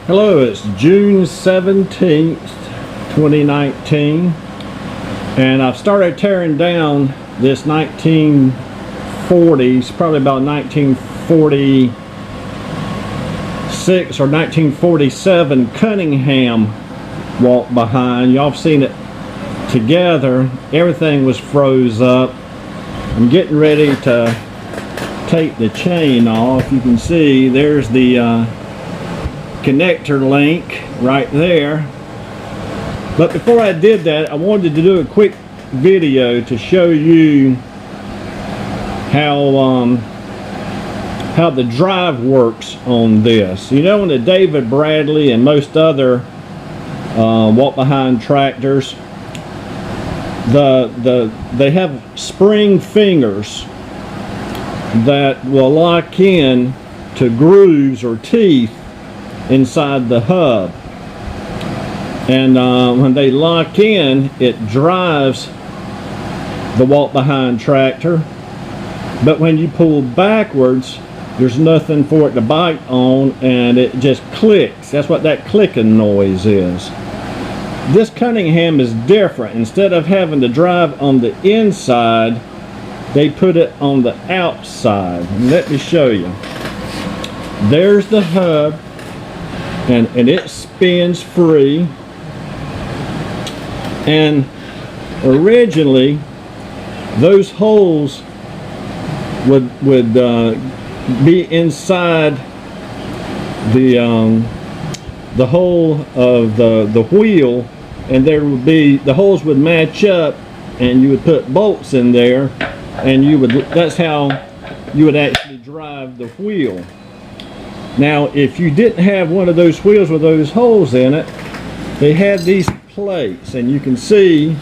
Hello, it's June 17th, 2019, and I've started tearing down this 1940s, probably about 1946 or 1947 Cunningham Walk Behind. Y'all have seen it together. Everything was froze up. I'm getting ready to take the chain off. You can see there's the connector link right there. But before I did that, I wanted to do a quick video to show you how the drive works on this. You know, in the David Bradley and most other walk behind tractors, they have spring fingers that will lock in to grooves or teeth inside the hub, and when they lock in, it drives the walk behind tractor. But when you pull backwards, there's nothing for it to bite on, and it just clicks. That's what that clicking noise is. This Cunningham is different. Instead of having to drive on the inside, they put it on the outside. Let me show you. There's the hub, and it spins free. And originally those holes would be inside the hole of the wheel, and there would be, the holes would match up, and you would put bolts in there, and that's how you would actually drive the wheel. Now, if you didn't have one of those wheels with those holes in it, they had these plates, and you can see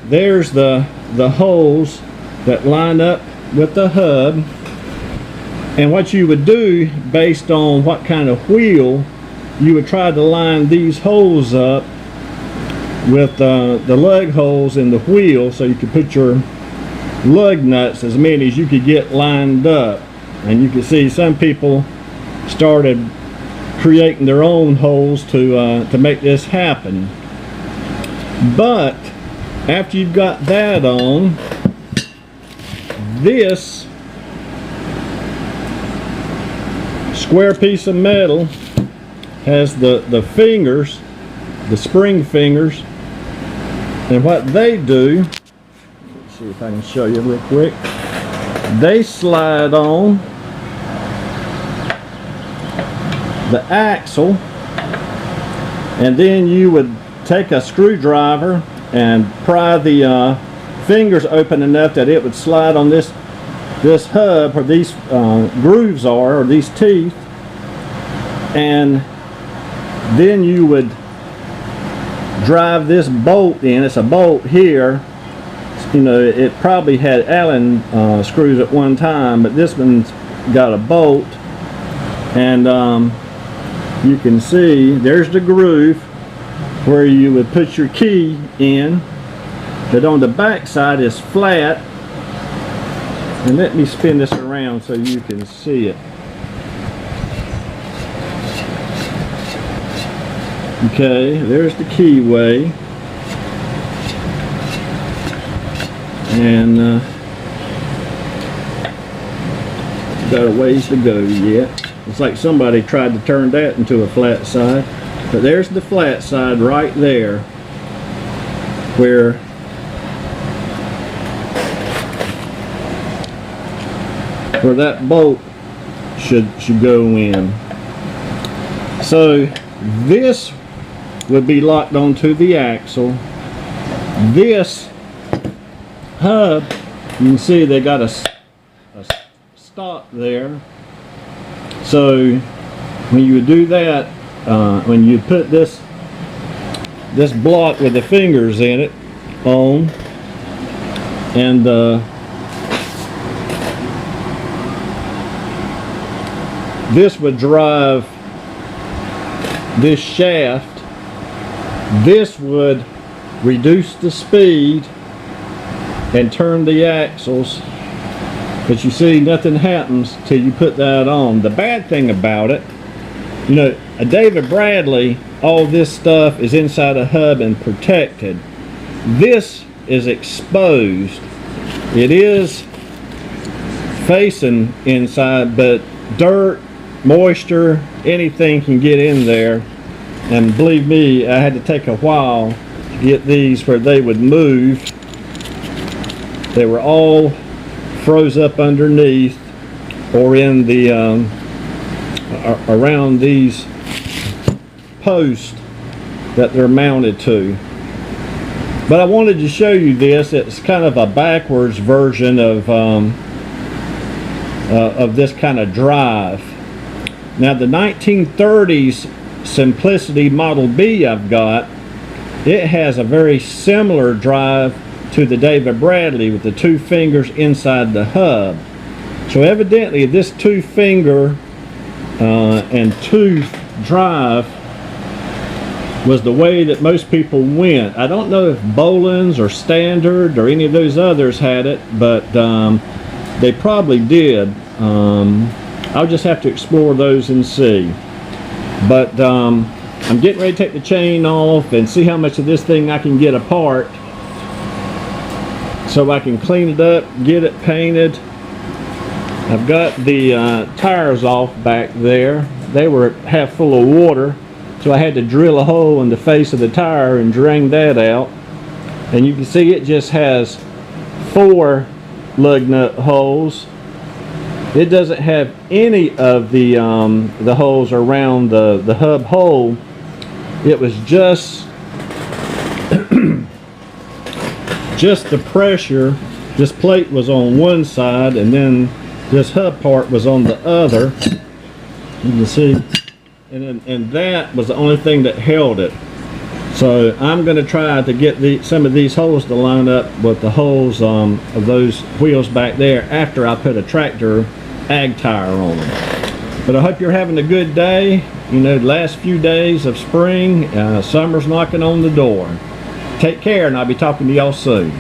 there's the holes that line up with the hub. And what you would do, based on what kind of wheel, you would try to line these holes up with the lug holes in the wheel, so you could put your lug nuts, as many as you could get, lined up. And you can see some people started creating their own holes to make this happen. But after you've got that on, this square piece of metal has the fingers, the spring fingers, and what they do, let's see if I can show you real quick, they slide on the axle, and then you would take a screwdriver and pry the fingers open enough that it would slide on this hub where these grooves are, or these teeth, and then you would drive this bolt in. It's a bolt here. You know, it probably had Allen screws at one time, but this one's got a bolt, and you can see there's the groove where you would put your key in, but on the back side is flat. And let me spin this around so you can see it. Okay, there's the keyway, and got a ways to go yet. It's like somebody tried to turn that into a flat side. But there's the flat side right there, where that bolt should go in. So this would be locked onto the axle. This hub, you can see they got a stop there. So when you do that, when you put this block with the fingers in it on, and this would drive this shaft, this would reduce the speed and turn the axles. But you see, nothing happens till you put that on. The bad thing about it You know, a David Bradley, all this stuff is inside a hub and protected. This is exposed. It is facing inside, but dirt, moisture, anything can get in there. And believe me, I had to take a while to get these where they would move. They were all froze up underneath or in the around these posts that they're mounted to. But I wanted to show you this. It's kind of a backwards version of this kind of drive. Now the 1930s Simplicity Model B I've got, it has a very similar drive to the David Bradley with the 2 fingers inside the hub. So evidently this 2-finger and tooth drive was the way that most people went. I don't know if Boland's or Standard or any of those others had it, but they probably did. I'll just have to explore those and see. But I'm getting ready to take the chain off and see how much of this thing I can get apart so I can clean it up, get it painted. I've got the tires off back there. They were half full of water, so I had to drill a hole in the face of the tire and drain that out. And you can see it just has 4 lug nut holes. It doesn't have any of the holes around the hub hole. It was just just the pressure. This plate was on one side and then this hub part was on the other. You can see, and that was the only thing that held it. So I'm going to try to get some of these holes to line up with the holes of those wheels back there after I put a tractor ag tire on them. But I hope you're having a good day. You know, the last few days of spring, summer's knocking on the door. Take care, and I'll be talking to y'all soon.